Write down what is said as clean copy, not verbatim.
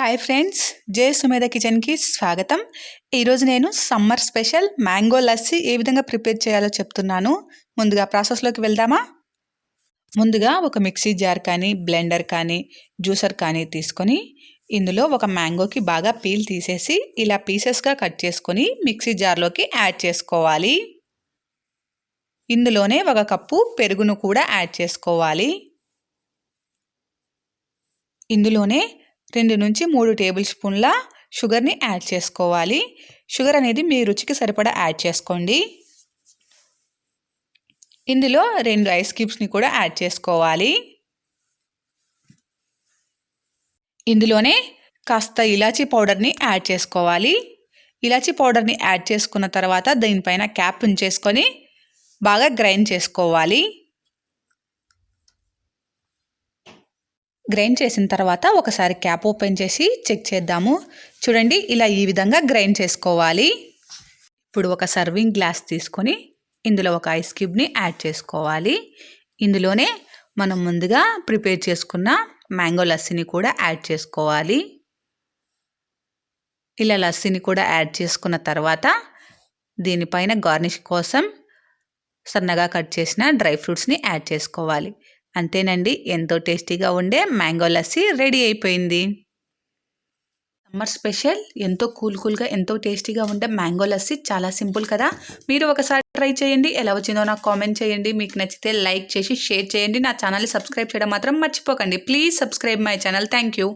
Hi friends, జయసుమేద కిచెన్కి స్వాగతం. ఈరోజు నేను సమ్మర్ స్పెషల్ మ్యాంగో లస్సీ ఏ విధంగా ప్రిపేర్ చేయాలో చెప్తున్నాను. ముందుగా ప్రాసెస్లోకి వెళ్దామా? ముందుగా ఒక మిక్సీ జార్ కానీ బ్లెండర్ కానీ జ్యూసర్ కానీ తీసుకొని ఇందులో ఒక మ్యాంగోకి బాగా పీల్ తీసేసి ఇలా పీసెస్గా కట్ చేసుకొని మిక్సీ జార్లోకి యాడ్ చేసుకోవాలి. ఇందులోనే ఒక కప్పు పెరుగును కూడా యాడ్ చేసుకోవాలి. ఇందులోనే 2 నుంచి 3 టేబుల్ స్పూన్ల షుగర్ని యాడ్ చేసుకోవాలి. షుగర్ అనేది మీ రుచికి సరిపడా యాడ్ చేసుకోండి. ఇందులో 2 ఐస్ క్యూబ్స్ని కూడా యాడ్ చేసుకోవాలి. ఇందులోనే కాస్త ఇలాచీ పౌడర్ని యాడ్ చేసుకోవాలి. ఇలాచీ పౌడర్ని యాడ్ చేసుకున్న తర్వాత దీనిపైన క్యాప్ ఉంచేసుకొని బాగా గ్రైండ్ చేసుకోవాలి. గ్రైండ్ చేసిన తర్వాత ఒకసారి క్యాప్ ఓపెన్ చేసి చెక్ చేద్దాము. చూడండి, ఇలా ఈ విధంగా గ్రైండ్ చేసుకోవాలి. ఇప్పుడు ఒక సర్వింగ్ గ్లాస్ తీసుకొని ఇందులో ఒక ఐస్ క్యూబ్ని యాడ్ చేసుకోవాలి. ఇందులోనే మనం ముందుగా ప్రిపేర్ చేసుకున్న మ్యాంగో లస్సీని కూడా యాడ్ చేసుకోవాలి. ఇలా లస్సీని కూడా యాడ్ చేసుకున్న తర్వాత దీనిపైన గార్నిష్ కోసం సన్నగా కట్ చేసిన డ్రై ఫ్రూట్స్ని యాడ్ చేసుకోవాలి. అంతేనండి, ఎంతో టేస్టీగా ఉండే మ్యాంగో లస్సీ రెడీ అయిపోయింది. సమ్మర్ స్పెషల్ ఎంతో కూల్గా ఎంతో టేస్టీగా ఉండే మ్యాంగో లస్సీ చాలా సింపుల్ కదా. మీరు ఒకసారి ట్రై చేయండి. ఎలా వచ్చిందో నాకు కామెంట్ చేయండి. మీకు నచ్చితే లైక్ చేసి షేర్ చేయండి. నా ఛానల్ని సబ్స్క్రైబ్ చేయడం మాత్రం మర్చిపోకండి. Please subscribe my channel. Thank you.